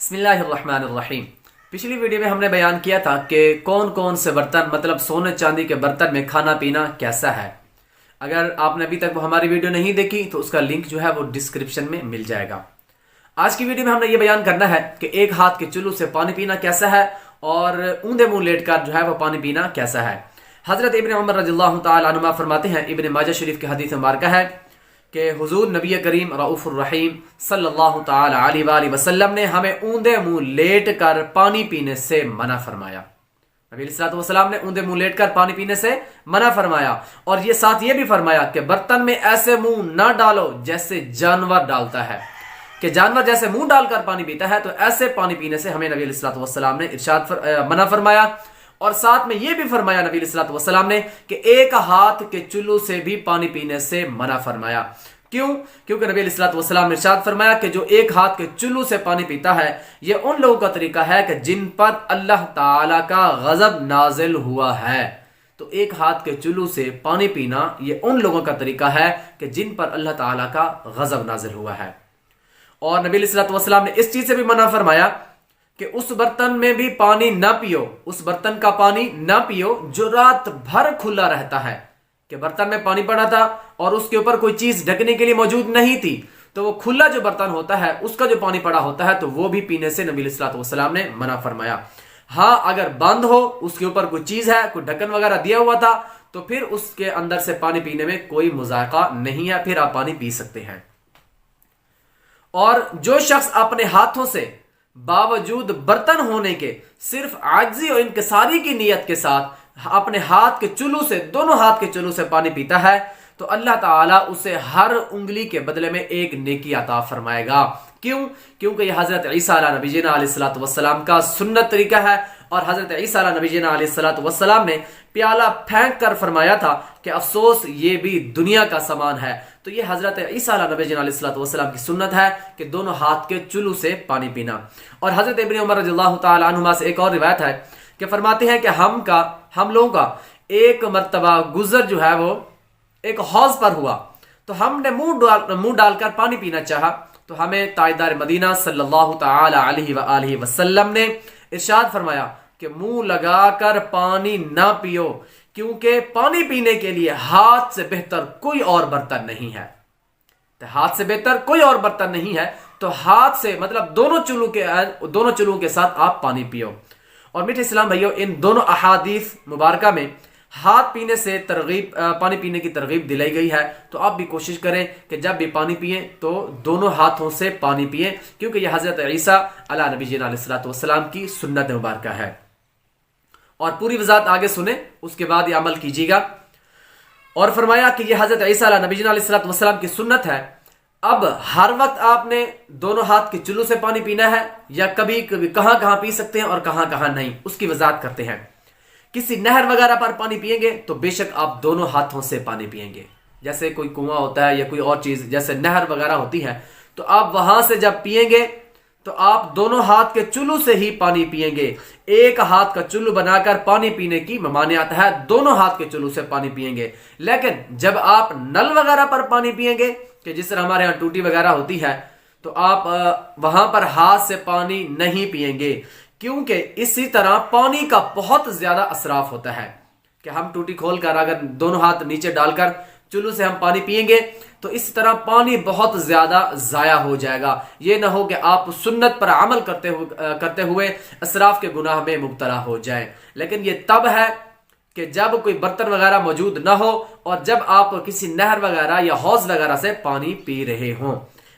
بسم اللہ الرحمن الرحیم۔ پچھلی ویڈیو میں ہم نے بیان کیا تھا کہ کون کون سے برتن مطلب سونے چاندی کے برتن میں کھانا پینا کیسا ہے۔ اگر آپ نے ابھی تک وہ ہماری ویڈیو نہیں دیکھی تو اس کا لنک جو ہے وہ ڈسکرپشن میں مل جائے گا۔ آج کی ویڈیو میں ہم نے یہ بیان کرنا ہے کہ ایک ہاتھ کے چلو سے پانی پینا کیسا ہے اور اوندے منہ لیٹ کر جو ہے وہ پانی پینا کیسا ہے۔ حضرت ابن عمر رضی اللہ تعالی عنہما فرماتے ہیں، ابن ماجہ شریف کی حدیث مبارکہ ہے کہ حضور نبی کریم رؤوف الرحیم صلی اللہ تعالی علیہ وآلہ وسلم نے ہمیں اوندے منہ لیٹ کر پانی پینے سے منع فرمایا۔ نبی علیہ الصلوۃ والسلام نے اوندے منہ لیٹ کر پانی پینے سے منع فرمایا، اور یہ ساتھ یہ بھی فرمایا کہ برتن میں ایسے منہ نہ ڈالو جیسے جانور ڈالتا ہے، کہ جانور جیسے منہ ڈال کر پانی پیتا ہے تو ایسے پانی پینے سے ہمیں نبی علیہ الصلوۃ والسلام نے منع فرمایا۔ اور ساتھ میں یہ بھی فرمایا نبی علیہ الصلوۃ والسلام نے کہ ایک ہاتھ کے چلو سے بھی پانی پینے سے منع فرمایا۔ کیوں؟ کیونکہ نبی علیہ الصلوۃ والسلام نے ارشاد فرمایا کہ جو ایک ہاتھ کے چلو سے پانی پیتا ہے یہ ان لوگوں کا طریقہ ہے کہ جن پر اللہ تعالی کا غضب نازل ہوا ہے۔ تو ایک ہاتھ کے چلو سے پانی پینا یہ ان لوگوں کا طریقہ ہے کہ جن پر اللہ تعالی کا غضب نازل ہوا ہے۔ اور نبی علیہ الصلوۃ والسلام نے اس چیز سے بھی منع فرمایا کہ اس برتن میں بھی پانی نہ پیو، اس برتن کا پانی نہ پیو جو رات بھر کھلا رہتا ہے، کہ برتن میں پانی پڑا تھا اور اس کے اوپر کوئی چیز ڈھکنے کے لیے موجود نہیں تھی، تو وہ کھلا جو برتن ہوتا ہے اس کا جو پانی پڑا ہوتا ہے تو وہ بھی پینے سے نبی علیہ الصلوۃ والسلام نے منع فرمایا۔ ہاں اگر بند ہو، اس کے اوپر کوئی چیز ہے، کوئی ڈھکن وغیرہ دیا ہوا تھا، تو پھر اس کے اندر سے پانی پینے میں کوئی مذائقہ نہیں ہے، پھر آپ پانی پی سکتے ہیں۔ اور جو شخص اپنے ہاتھوں سے باوجود برتن ہونے کے صرف عاجزی اور انکساری کی نیت کے ساتھ اپنے ہاتھ کے چلو سے، دونوں ہاتھ کے چلو سے پانی پیتا ہے تو اللہ تعالیٰ اسے ہر انگلی کے بدلے میں ایک نیکی عطا فرمائے گا۔ کیوں؟ کیونکہ یہ حضرت عیسیٰ علیہ نبی جینا علیہ الصلوۃ والسلام کا سنت طریقہ ہے، اور حضرت عیسیٰ علیہ نبی جینا علیہ الصلوۃ والسلام نے پیالہ پھینک کر فرمایا تھا کہ افسوس یہ بھی دنیا کا سامان ہے۔ تو یہ حضرت عیسیٰ علیہ نبی جینا علیہ الصلوۃ والسلام کی سنت ہے کہ دونوں ہاتھ کے چلو سے پانی پینا۔ اور حضرت ابن عمر رضی اللہ تعالی عنہما سے ایک اور روایت ہے کہ فرماتے ہیں کہ ہم لوگوں کا ایک مرتبہ گزر جو ہے وہ ایک حوض پر ہوا، تو ہم نے منہ ڈال کر پانی پینا چاہا، تو ہمیں تاجدار مدینہ صلی اللہ تعالی علیہ وآلہ وسلم نے ارشاد فرمایا کہ منہ لگا کر پانی نہ پیو، کیونکہ پانی پینے کے لیے ہاتھ سے بہتر کوئی اور برتن نہیں ہے۔ ہاتھ سے بہتر کوئی اور برتن نہیں ہے، تو ہاتھ سے مطلب دونوں چلوؤں کے ساتھ آپ پانی پیو۔ اور میٹھے اسلام بھائیو، ان دونوں احادیث مبارکہ میں ہاتھ پینے سے پانی پینے کی ترغیب دلائی گئی ہے، تو آپ بھی کوشش کریں کہ جب بھی پانی پئیں تو دونوں ہاتھوں سے پانی پئیں، کیونکہ یہ حضرت عیسیٰ علیہ نبی جینا علیہ الصلوۃ والسلام کی سنت مبارکہ ہے۔ اور پوری وضاحت آگے سنیں، اس کے بعد یہ عمل کیجیے گا۔ اور فرمایا کہ یہ حضرت عیسیٰ علیہ نبی جینا علیہ الصلوۃ والسلام کی سنت ہے۔ اب ہر وقت آپ نے دونوں ہاتھ کے چلو سے پانی پینا ہے، یا کبھی کبھی کہاں پی سکتے ہیں اور کہاں نہیں، اس کی وضاحت کرتے ہیں۔ کسی نہر وغیرہ پر پانی پیئیں گے تو بے شک آپ دونوں ہاتھوں سے پانی پیئیں گے، جیسے کوئی کنواں ہوتا ہے یا کوئی اور چیز جیسے نہر وغیرہ ہوتی ہے، تو آپ وہاں سے جب پیئیں گے تو آپ دونوں ہاتھ کے چلو سے ہی پانی پیئیں گے۔ ایک ہاتھ کا چلو بنا کر پانی پینے کی ممانعت ہے، دونوں ہاتھ کے چلو سے پانی پیئیں گے۔ لیکن جب آپ نل وغیرہ پر پانی پیئیں گے، کہ جس طرح ہمارے ہاں ٹوٹی وغیرہ ہوتی ہے، تو آپ وہاں پر ہاتھ سے پانی نہیں پیئیں گے، کیونکہ اسی طرح پانی کا بہت زیادہ اسراف ہوتا ہے کہ ہم ٹوٹی کھول کر اگر دونوں ہاتھ نیچے ڈال کر چلو سے ہم پانی پیئیں گے تو اس طرح پانی بہت زیادہ ضائع ہو جائے گا۔ یہ نہ ہو کہ آپ سنت پر عمل کرتے ہوئے اسراف کے گناہ میں مبتلا ہو جائیں۔ لیکن یہ تب ہے کہ جب کوئی برتن وغیرہ موجود نہ ہو اور جب آپ کسی نہر وغیرہ یا حوض وغیرہ سے پانی پی رہے ہوں۔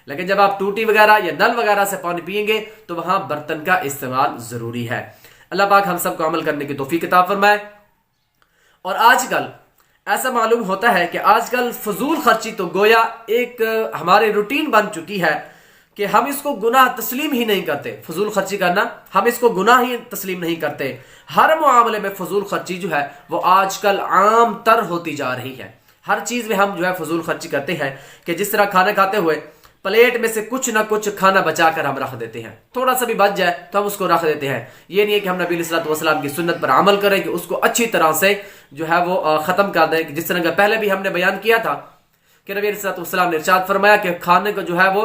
لیکن جب آپ ٹوٹی وغیرہ یا نل وغیرہ سے پانی پیئیں گے تو وہاں برتن کا استعمال ضروری ہے۔ اللہ پاک ہم سب کو عمل کرنے کی توفیق عطا فرمائے۔ اور آج کل ایسا معلوم ہوتا ہے کہ آج کل فضول خرچی تو گویا ایک ہمارے روٹین بن چکی ہے کہ ہم اس کو گناہ تسلیم ہی نہیں کرتے۔ فضول خرچی کرنا ہم اس کو گناہ ہی تسلیم نہیں کرتے۔ ہر معاملے میں فضول خرچی جو ہے وہ آج کل عام تر ہوتی جا رہی ہے۔ ہر چیز میں ہم جو ہے فضول خرچی کرتے ہیں، کہ جس طرح کھانا کھاتے ہوئے پلیٹ میں سے کچھ نہ کچھ کھانا بچا کر ہم رکھ دیتے ہیں، تھوڑا سا بھی بچ جائے تو ہم اس کو رکھ دیتے ہیں۔ یہ نہیں ہے کہ ہم نبی علیہ الصلوۃ والسلام کی سنت پر عمل کریں کہ اس کو اچھی طرح سے جو ہے وہ ختم کر دیں، جس طرح کہ پہلے بھی ہم نے بیان کیا تھا کہ نبی علیہ الصلوۃ والسلام نے ارشاد فرمایا کہ کھانے کو جو ہے وہ